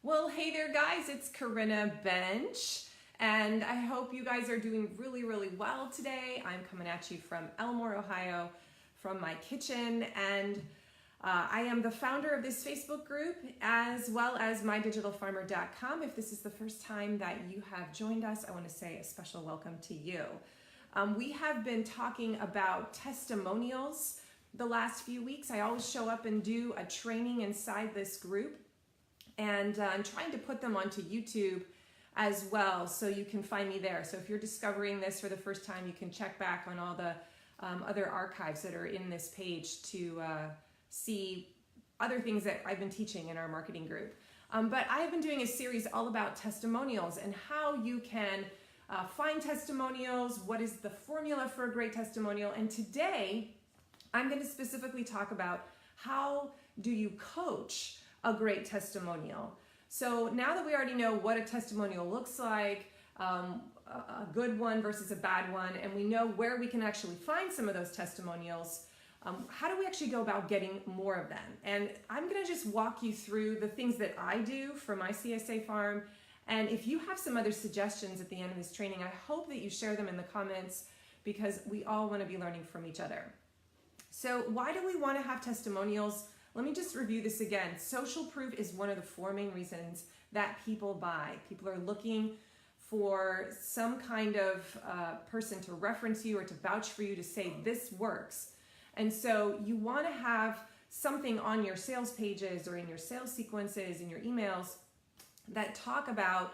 Well, hey there guys, it's Corinna Bench, and I hope you guys are doing really well today. I'm coming at you from Elmore, Ohio, from my kitchen, and I am the founder of this Facebook group as well as mydigitalfarmer.com. If this is the first time that you have joined us, I want to say a special welcome to you. We have been talking about testimonials the last few weeks. I always show up and do a training inside this group, and I'm trying to put them onto YouTube as well, so you can find me there. So if you're discovering this for the first time, you can check back on all the other archives that are in this page to see other things that I've been teaching in our marketing group. But I've been doing a series all about testimonials and how you can find testimonials, what is the formula for a great testimonial, and today I'm going to specifically talk about how do you coach a great testimonial. So now that we already know what a testimonial looks like, a good one versus a bad one, and we know where we can actually find some of those testimonials, how do we actually go about getting more of them? And I'm going to just walk you through the things that I do for my CSA farm. And if you have some other suggestions at the end of this training, I hope that you share them in the comments, because we all want to be learning from each other. So why do we want to have testimonials? Let me just review this again. Social proof is one of the 4 main reasons that people buy. People are looking for some kind of person to reference you or to vouch for you, to say this works. And so you want to have something on your sales pages or in your sales sequences, in your emails, that talk about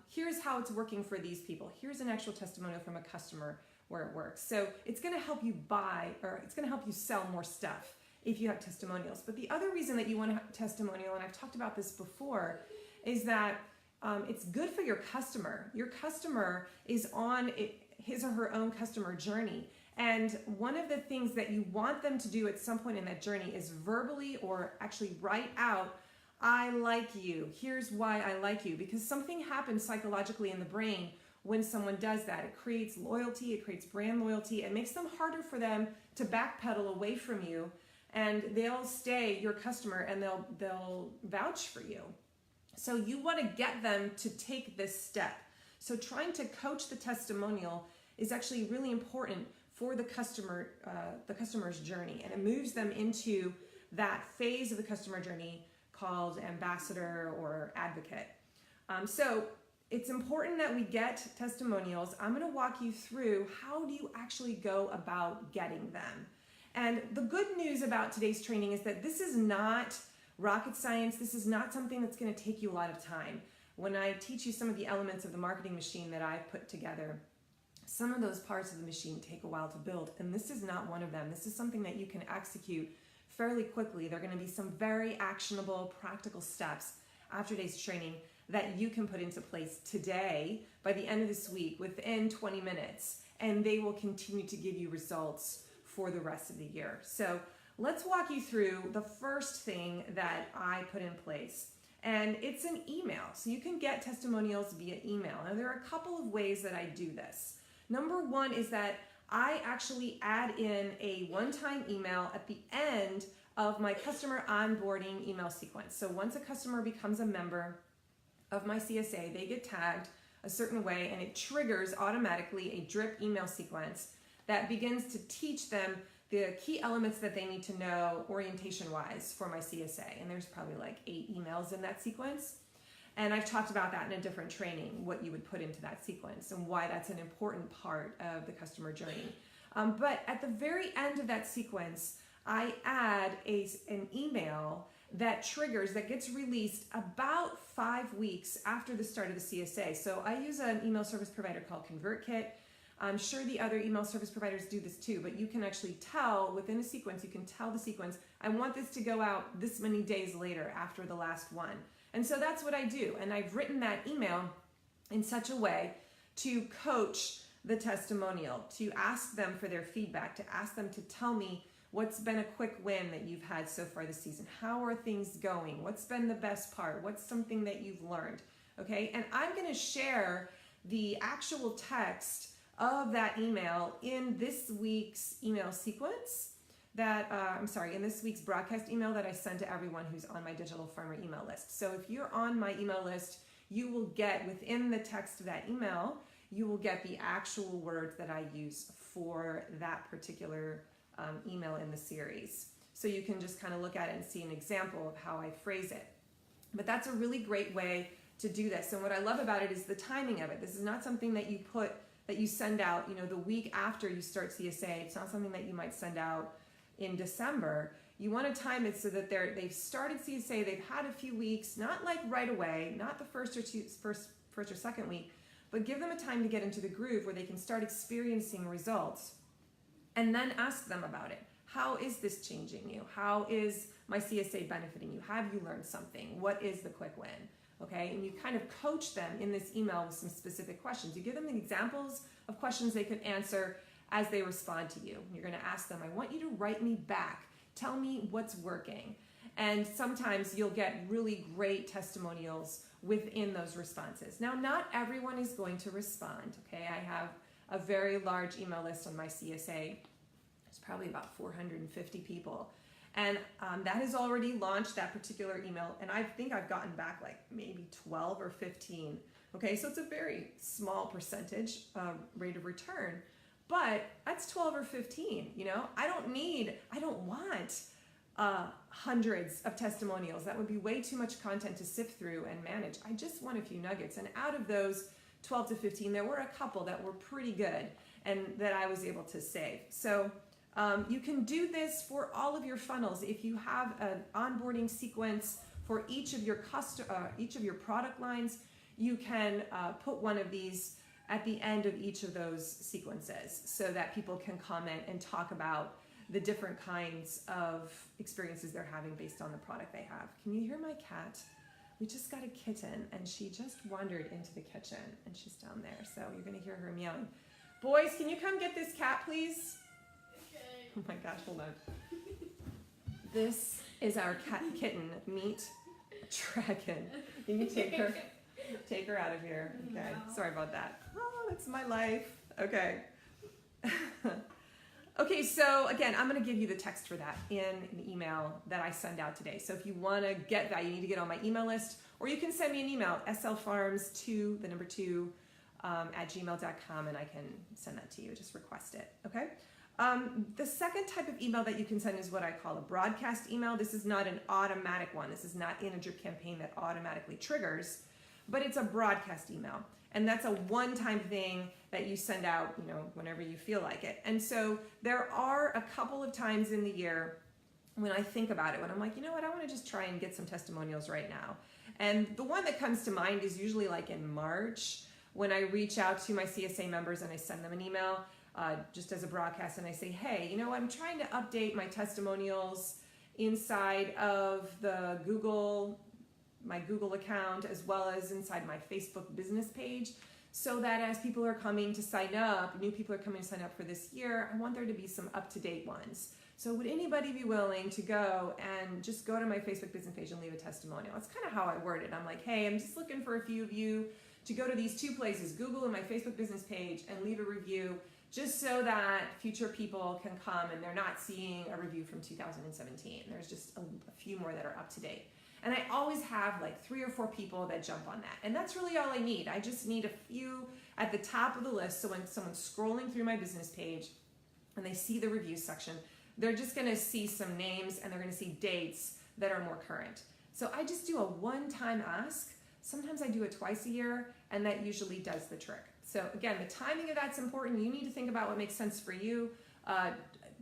here's how it's working for these people. Here's an actual testimonial from a customer where it works. So it's going to help you buy, or it's going to help you sell more stuff if you have testimonials. But the other reason that you want to have a testimonial, and I've talked about this before, is that it's good for your customer. Your customer is on his or her own customer journey. And one of the things that you want them to do at some point in that journey is verbally, or actually write out, I like you. Here's why I like you. Because something happens psychologically in the brain when someone does that. It creates loyalty, it creates brand loyalty. It makes them harder for them to backpedal away from you, and they'll stay your customer and they'll vouch for you. So you want to get them to take this step. So trying to coach the testimonial is actually really important for the customer's journey, and it moves them into that phase of the customer journey called ambassador or advocate. So it's important that we get testimonials. I'm going to walk you through how do you actually go about getting them. And the good news about today's training is that this is not rocket science. This is not something that's going to take you a lot of time. When I teach you some of the elements of the marketing machine that I've put together, some of those parts of the machine take a while to build, and this is not one of them. This is something that you can execute fairly quickly. There are going to be some very actionable, practical steps after today's training that you can put into place today, by the end of this week, within 20 minutes, and they will continue to give you results for the rest of the year. So let's walk you through the first thing that I put in place, and it's an email. So you can get testimonials via email. Now there are a couple of ways that I do this. Number one is that I actually add in a one-time email at the end of my customer onboarding email sequence. So once a customer becomes a member of my CSA, they get tagged a certain way, and it triggers automatically a drip email sequence that begins to teach them the key elements that they need to know orientation-wise for my CSA. And there's probably like 8 emails in that sequence. And I've talked about that in a different training, what you would put into that sequence and why that's an important part of the customer journey. But at the very end of that sequence, I add an email that triggers, that gets released about 5 weeks after the start of the CSA. So I use an email service provider called ConvertKit. I'm sure the other email service providers do this too, but you can actually tell within a sequence, you can tell the sequence, I want this to go out this many days later after the last one. And so that's what I do. And I've written that email in such a way to coach the testimonial, to ask them for their feedback, to ask them to tell me what's been a quick win that you've had so far this season. How are things going? What's been the best part? What's something that you've learned? Okay, and I'm going to share the actual text of that email in this week's email sequence. in this week's broadcast email that I send to everyone who's on my Digital Farmer email list. So if you're on my email list, you will get, within the text of that email, you will get the actual words that I use for that particular email in the series. So you can just kind of look at it and see an example of how I phrase it. But that's a really great way to do this. And what I love about it is the timing of it. This is not something that you send out, the week after you start CSA. It's not something that you might send out in December. You want to time it so that they've started CSA, they've had a few weeks, not like right away, not the first or second week, but give them a time to get into the groove where they can start experiencing results, and then ask them about it. How is this changing you? How is my CSA benefiting you? Have you learned something? What is the quick win? Okay, and you kind of coach them in this email with some specific questions. You give them examples of questions they could answer as they respond to you. You're going to ask them, I want you to write me back. Tell me what's working. And sometimes you'll get really great testimonials within those responses. Now, not everyone is going to respond, okay? I have a very large email list on my CSA. It's probably about 450 people. And that has already launched that particular email. And I think I've gotten back like maybe 12 or 15. Okay, so it's a very small percentage rate of return. But that's 12 or 15, I don't want hundreds of testimonials. That would be way too much content to sift through and manage. I just want a few nuggets. And out of those 12 to 15, there were a couple that were pretty good and that I was able to save. So you can do this for all of your funnels. If you have an onboarding sequence for each of your product lines, you can put one of these at the end of each of those sequences so that people can comment and talk about the different kinds of experiences they're having based on the product they have. Can you hear my cat? We just got a kitten and she just wandered into the kitchen and she's down there. So you're gonna hear her meowing. Boys, can you come get this cat, please? Okay. Oh my gosh, hold on. This is our kitten, Meet Dragon. Can you take her? Take her out of here. Okay, no. Sorry about that. Oh, that's my life. Okay. Okay, so again, I'm going to give you the text for that in an email that I send out today. So if you want to get that, you need to get on my email list, or you can send me an email, slfarms2, the number 2, at gmail.com, and I can send that to you. Just request it, okay? The second type of email that you can send is what I call a broadcast email. This is not an automatic one. This is not in a drip campaign that automatically triggers, but it's a broadcast email. And that's a one-time thing that you send out, whenever you feel like it. And so there are a couple of times in the year when I think about it, when I'm like, I want to just try and get some testimonials right now. And the one that comes to mind is usually like in March, when I reach out to my CSA members and I send them an email just as a broadcast, and I say, hey, I'm trying to update my testimonials inside of the my Google account, as well as inside my Facebook business page, so that as people are coming to sign up, new people are coming to sign up for this year, I want there to be some up-to-date ones. So would anybody be willing to go and just go to my Facebook business page and leave a testimonial? That's kind of how I word it. I'm like, hey, I'm just looking for a few of you to go to these two places, Google and my Facebook business page, and leave a review, just so that future people can come and they're not seeing a review from 2017. There's just a few more that are up to date. And I always have like 3 or 4 people that jump on that. And that's really all I need. I just need a few at the top of the list. So when someone's scrolling through my business page and they see the review section, they're just gonna see some names and they're gonna see dates that are more current. So I just do a one-time ask. Sometimes I do it twice a year, and that usually does the trick. So again, the timing of that's important. You need to think about what makes sense for you.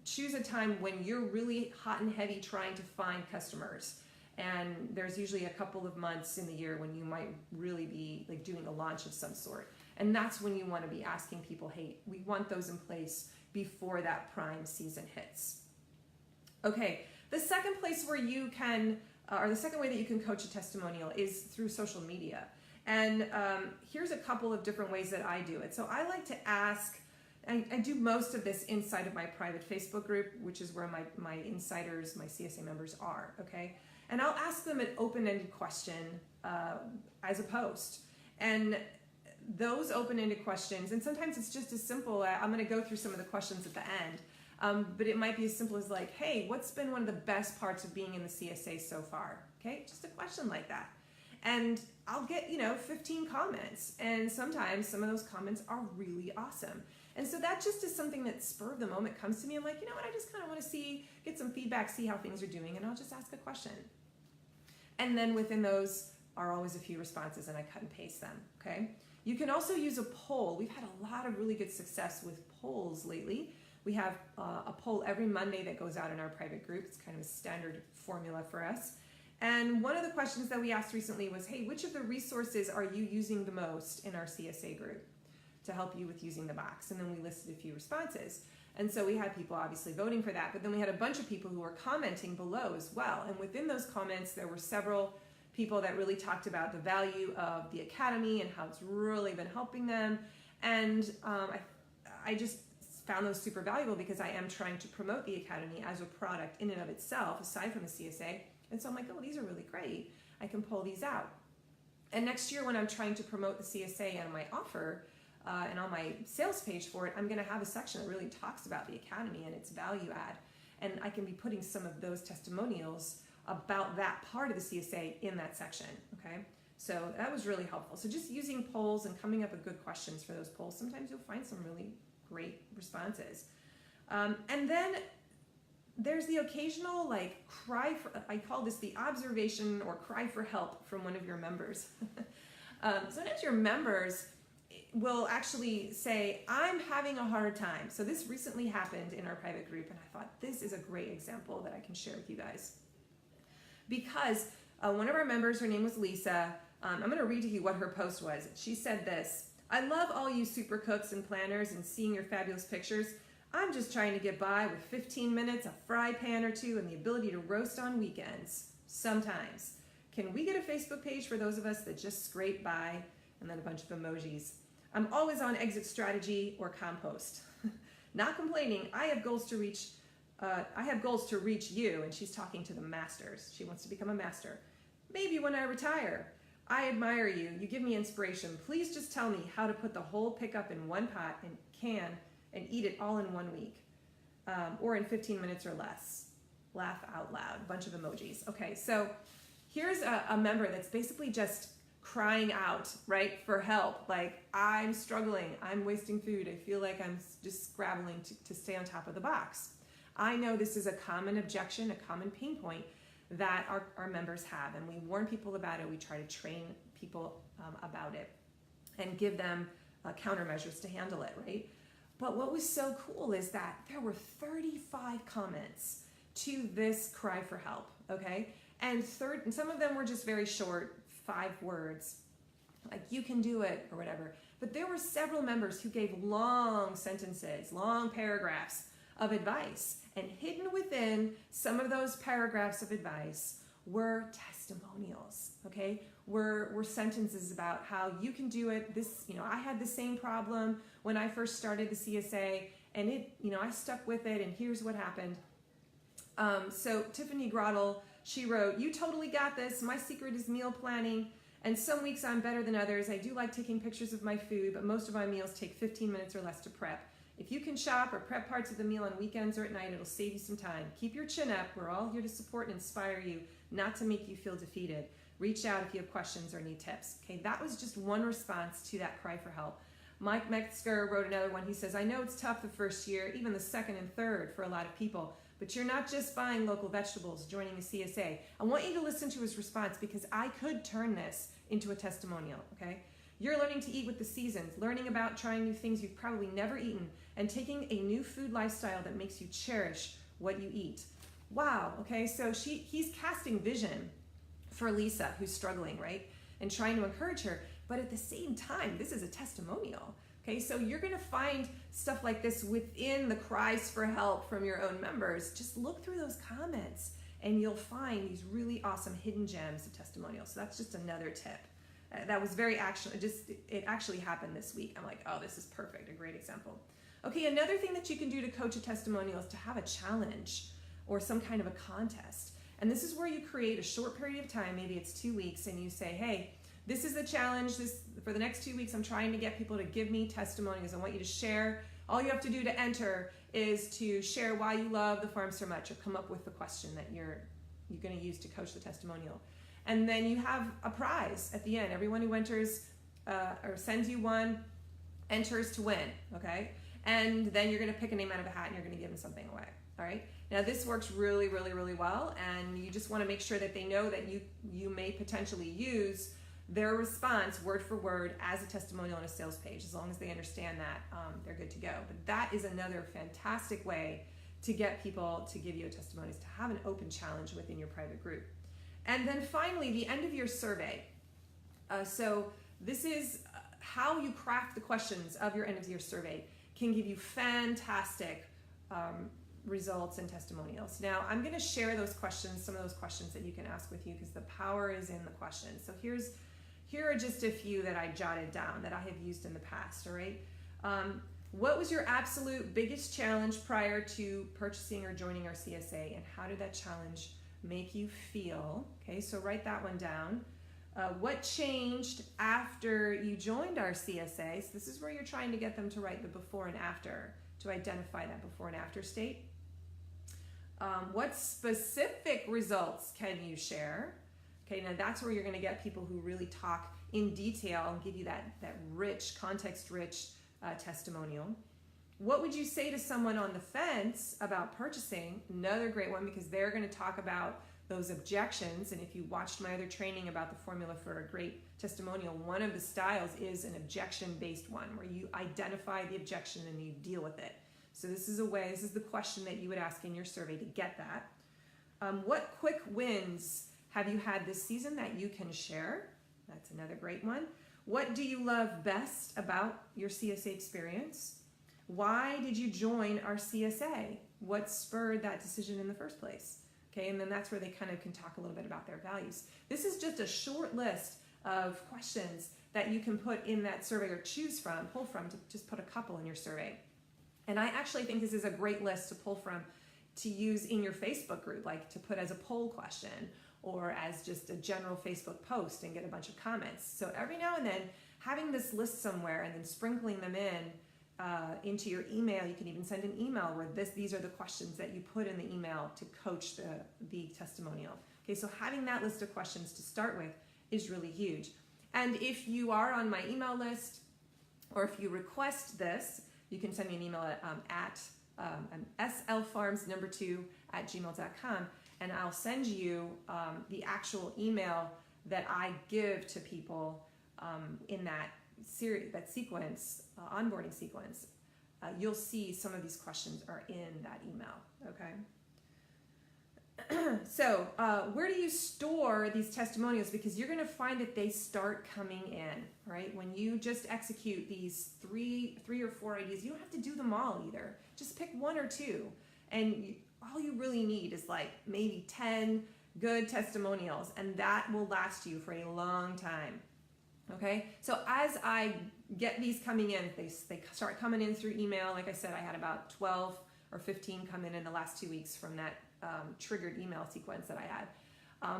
Choose a time when you're really hot and heavy trying to find customers. And there's usually a couple of months in the year when you might really be like doing a launch of some sort. And that's when you want to be asking people, hey, we want those in place before that prime season hits. Okay, the second place where you can, or the second way that you can coach a testimonial is through social media. And here's a couple of different ways that I do it. So I like to ask, I do most of this inside of my private Facebook group, which is where my insiders, my CSA members are, okay? And I'll ask them an open-ended question as a post. And those open-ended questions, and sometimes it's just as simple, I'm gonna go through some of the questions at the end. But it might be as simple as like, hey, what's been one of the best parts of being in the CSA so far? Okay, just a question like that. And I'll get, 15 comments. And sometimes some of those comments are really awesome. And so that just is something that spur of the moment comes to me. I'm like, you know what, I just kind of want to get some feedback, see how things are doing, and I'll just ask a question. And then within those are always a few responses, and I cut and paste them, okay? You can also use a poll. We've had a lot of really good success with polls lately. We have a poll every Monday that goes out in our private group. It's kind of a standard formula for us. And one of the questions that we asked recently was, hey, which of the resources are you using the most in our CSA group to help you with using the box? And then we listed a few responses. And so we had people obviously voting for that, but then we had a bunch of people who were commenting below as well. And within those comments, there were several people that really talked about the value of the Academy and how it's really been helping them. And I just found those super valuable because I am trying to promote the Academy as a product in and of itself, aside from the CSA. And so I'm like, oh, these are really great. I can pull these out. And next year when I'm trying to promote the CSA and my offer and on my sales page for it, I'm going to have a section that really talks about the Academy and its value add. And I can be putting some of those testimonials about that part of the CSA in that section, okay? So that was really helpful. So just using polls and coming up with good questions for those polls, sometimes you'll find some really great responses. And then there's the occasional like cry for, I call this the observation or cry for help from one of your members. Sometimes your members will actually say, I'm having a hard time. So this recently happened in our private group, and I thought this is a great example that I can share with you guys. Because one of our members, her name was Lisa, I'm going to read to you what her post was. She said this: I love all you super cooks and planners and seeing your fabulous pictures. I'm just trying to get by with 15 minutes, a fry pan or two, and the ability to roast on weekends. Sometimes. Can we get a Facebook page for those of us that just scrape by? And then a bunch of emojis. I'm always on exit strategy or compost. Not complaining. I have goals to reach you. And she's talking to the masters. She wants to become a master. Maybe when I retire. I admire you. You give me inspiration. Please just tell me how to put the whole pickup in one pot and can and eat it all in 1 week, or in 15 minutes or less. Laugh out loud. Bunch of emojis. Okay, so here's a member that's basically just crying out, right, for help. Like, I'm struggling. I'm wasting food. I feel like I'm just scrabbling to stay on top of the box. I know this is a common objection, a common pain point that our members have, and we warn people about it. We try to train people about it and give them countermeasures to handle it, right? But what was so cool is that there were 35 comments to this cry for help, okay? And some of them were just very short, 5 words, like you can do it or whatever. But there were several members who gave long sentences, long paragraphs of advice. And hidden within some of those paragraphs of advice were testimonials, okay? Were sentences about how you can do it. I had the same problem when I first started the CSA, and I stuck with it, and here's what happened. So Tiffany Grottle, she wrote, you totally got this. My secret is meal planning, and some weeks I'm better than others. I do like taking pictures of my food, but most of my meals take 15 minutes or less to prep. If you can shop or prep parts of the meal on weekends or at night, it'll save you some time. Keep your chin up. We're all here to support and inspire you, not to make you feel defeated. Reach out if you have questions or need tips. Okay, that was just one response to that cry for help. Mike Metzger wrote another one. He says, I know it's tough the first year, even the second and third for a lot of people, but you're not just buying local vegetables, joining a CSA. I want you to listen to his response because I could turn this into a testimonial, okay? You're learning to eat with the seasons, learning about trying new things you've probably never eaten, and taking a new food lifestyle that makes you cherish what you eat. Wow, okay, so he's casting vision for Lisa, who's struggling, right? And trying to encourage her. But at the same time, this is a testimonial. Okay, so you're gonna find stuff like this within the cries for help from your own members. Just look through those comments and you'll find these really awesome hidden gems of testimonials. So that's just another tip. That was very it actually happened this week. I'm like, oh, this is perfect, a great example. Okay, another thing that you can do to coach a testimonial is to have a challenge or some kind of a contest. And this is where you create a short period of time, maybe it's 2 weeks, and you say, hey, this is a challenge. For the next 2 weeks, I'm trying to get people to give me testimonials. I want you to share. All you have to do to enter is to share why you love the farm so much, or come up with the question that you're going to use to coach the testimonial. And then you have a prize at the end. Everyone who enters or sends you one enters to win, okay? And then you're going to pick a name out of a hat and you're going to give them something away, all right? Now this works really, really, really well, and you just want to make sure that they know that you may potentially use their response word for word as a testimonial on a sales page. As long as they understand that, they're good to go. But that is another fantastic way to get people to give you a testimony, is to have an open challenge within your private group. And then finally, the end of your survey. So this is how you craft the questions of your end of your survey can give you fantastic results and testimonials. Now, I'm going to share those questions, some of those questions that you can ask with you, because the power is in the questions. So here are just a few that I jotted down that I have used in the past, all right? What was your absolute biggest challenge prior to purchasing or joining our CSA, and how did that challenge make you feel? Okay, so write that one down. What changed after you joined our CSA? So this is where you're trying to get them to write the before and after, to identify that before and after state. What specific results can you share? Okay, now that's where you're going to get people who really talk in detail and give you that rich, context-rich testimonial. What would you say to someone on the fence about purchasing? Another great one, because they're going to talk about those objections. And if you watched my other training about the formula for a great testimonial, one of the styles is an objection-based one, where you identify the objection and you deal with it. So this is the question that you would ask in your survey to get that. What quick wins have you had this season that you can share? That's another great one. What do you love best about your CSA experience? Why did you join our CSA? What spurred that decision in the first place? Okay, and then that's where they kind of can talk a little bit about their values. This is just a short list of questions that you can put in that survey, or pull from, to just put a couple in your survey. And I actually think this is a great list to pull from to use in your Facebook group, like to put as a poll question or as just a general Facebook post and get a bunch of comments. So every now and then, having this list somewhere and then sprinkling them into your email. You can even send an email where these are the questions that you put in the email to coach the testimonial. Okay, so having that list of questions to start with is really huge. And if you are on my email list, or if you request this, you can send me an email at slfarms2@gmail.com, and I'll send you the actual email that I give to people in that series, that sequence, onboarding sequence. You'll see some of these questions are in that email, okay? So where do you store these testimonials? Because you're going to find that they start coming in, right? When you just execute these three or four ideas, you don't have to do them all either. Just pick one or two, and all you really need is like maybe 10 good testimonials, and that will last you for a long time. Okay, so as I get these coming in, they start coming in through email. Like I said, I had about 12 or 15 come in the last 2 weeks from that triggered email sequence that I had.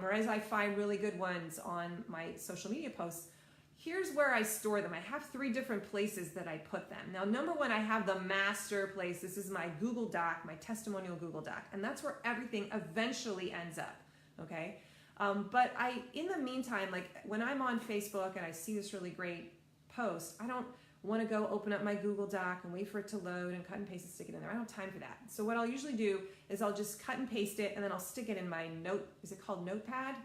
Or as I find really good ones on my social media posts, here's where I store them. I have 3 different places that I put them. Now, number one, I have the master place. This is my Google Doc, my testimonial Google Doc, and that's where everything eventually ends up, okay? But in the meantime, like when I'm on Facebook and I see this really great post, I don't want to go open up my Google Doc and wait for it to load and cut and paste and stick it in there. I don't have time for that. So what I'll usually do is I'll just cut and paste it, and then I'll stick it in my is it called Notepad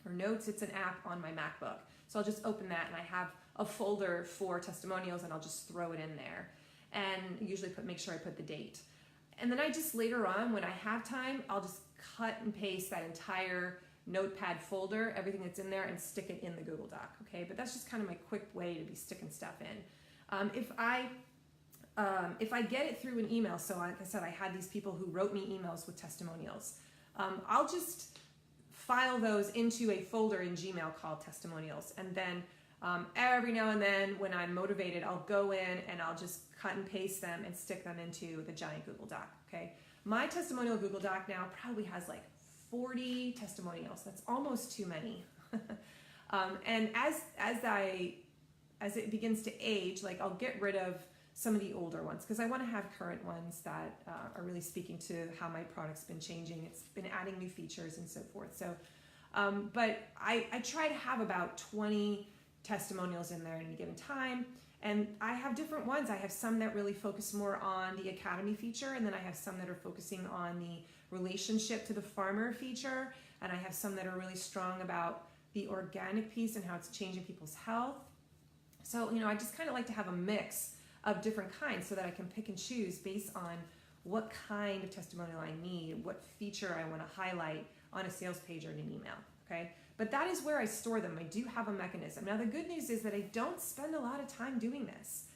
or Notes? It's an app on my MacBook. So I'll just open that, and I have a folder for testimonials, and I'll just throw it in there, and usually make sure I put the date. And then I just later on, when I have time, I'll just cut and paste that entire Notepad folder, everything that's in there, and stick it in the Google Doc, okay? But that's just kind of my quick way to be sticking stuff in. If I get it through an email, so like I said, I had these people who wrote me emails with testimonials, I'll just file those into a folder in Gmail called testimonials, and then every now and then when I'm motivated, I'll go in and I'll just cut and paste them and stick them into the giant Google Doc, okay? My testimonial Google Doc now probably has like 40 testimonials. That's almost too many. And as it begins to age, like I'll get rid of some of the older ones because I want to have current ones that are really speaking to how my product's been changing. It's been adding new features and so forth. So, but I try to have about 20 testimonials in there at any given time. And I have different ones. I have some that really focus more on the Academy feature, and then I have some that are focusing on the relationship to the farmer feature, and I have some that are really strong about the organic piece and how it's changing people's health. So, I just kind of like to have a mix of different kinds so that I can pick and choose based on what kind of testimonial I need, what feature I want to highlight on a sales page or in an email, okay? But that is where I store them. I do have a mechanism. Now, the good news is that I don't spend a lot of time doing this.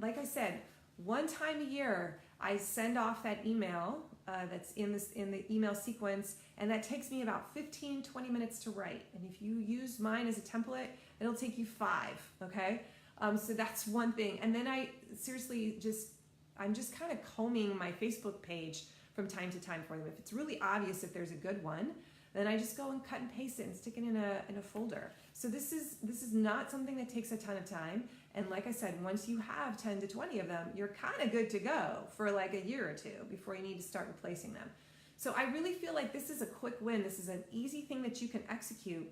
Like I said, one time a year, I send off that email that's in the email sequence, and that takes me about 15, 20 minutes to write. And if you use mine as a template, it'll take you 5, okay? So that's one thing. And then I'm just kind of combing my Facebook page from time to time for them. If it's really obvious if there's a good one, then I just go and cut and paste it and stick it in a folder. So this is not something that takes a ton of time. And like I said, once you have 10 to 20 of them, you're kind of good to go for like a year or two before you need to start replacing them. So I really feel like this is a quick win. This is an easy thing that you can execute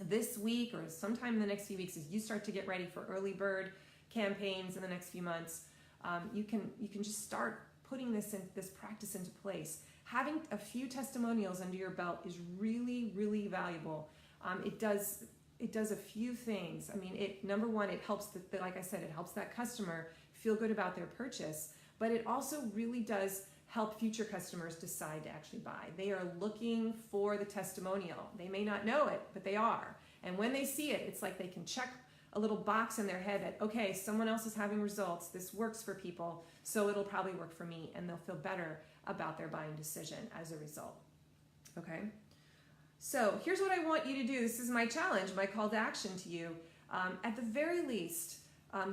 this week or sometime in the next few weeks as you start to get ready for early bird campaigns in the next few months. You can just start putting this practice into place. Having a few testimonials under your belt is really, really valuable. It does a few things. I mean, number one, it helps like I said, it helps that customer feel good about their purchase, but it also really does help future customers decide to actually buy. They are looking for the testimonial. They may not know it, but they are. And when they see it, it's like they can check a little box in their head that, okay, someone else is having results. This works for people, so it'll probably work for me, and they'll feel better about their buying decision as a result. Okay? So here's what I want you to do. This is my challenge, my call to action to you. At the very least,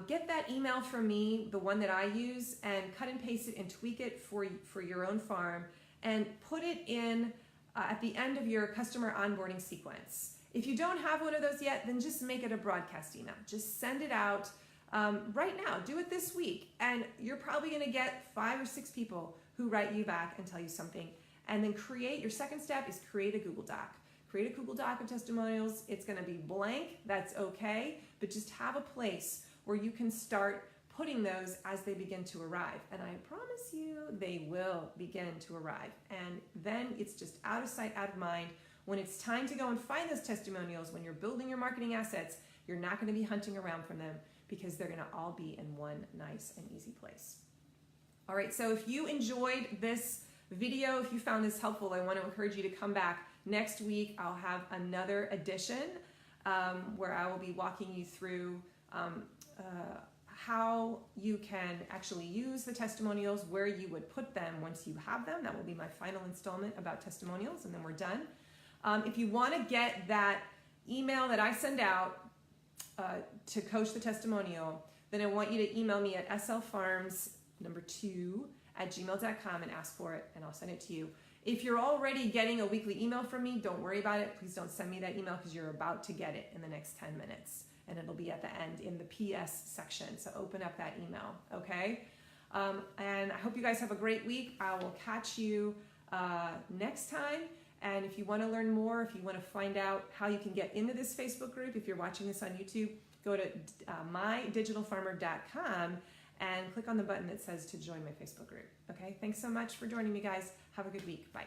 get that email from me, the one that I use, and cut and paste it and tweak it for your own farm, and put it in at the end of your customer onboarding sequence. If you don't have one of those yet, then just make it a broadcast email. Just send it out right now. Do it this week, and you're probably going to get 5 or 6 people who write you back and tell you something. And then your second step is create a Google Doc. Create a Google Doc of testimonials. It's going to be blank. That's okay. But just have a place where you can start putting those as they begin to arrive. And I promise you, they will begin to arrive. And then it's just out of sight, out of mind. When it's time to go and find those testimonials, when you're building your marketing assets, you're not going to be hunting around for them because they're going to all be in one nice and easy place. All right, so if you enjoyed this video, if you found this helpful, I want to encourage you to come back next week. I'll have another edition where I will be walking you through how you can actually use the testimonials, where you would put them once you have them. That will be my final installment about testimonials, and then we're done. If you want to get that email that I send out to coach the testimonial, then I want you to email me at slfarms2@gmail.com and ask for it, and I'll send it to you. If you're already getting a weekly email from me, don't worry about it. Please don't send me that email because you're about to get it in the next 10 minutes, and it'll be at the end in the PS section. So open up that email, okay? And I hope you guys have a great week. I will catch you next time. And if you want to learn more, if you want to find out how you can get into this Facebook group, if you're watching this on YouTube, go to mydigitalfarmer.com and click on the button that says to join my Facebook group. Okay, thanks so much for joining me, guys. Have a good week. Bye.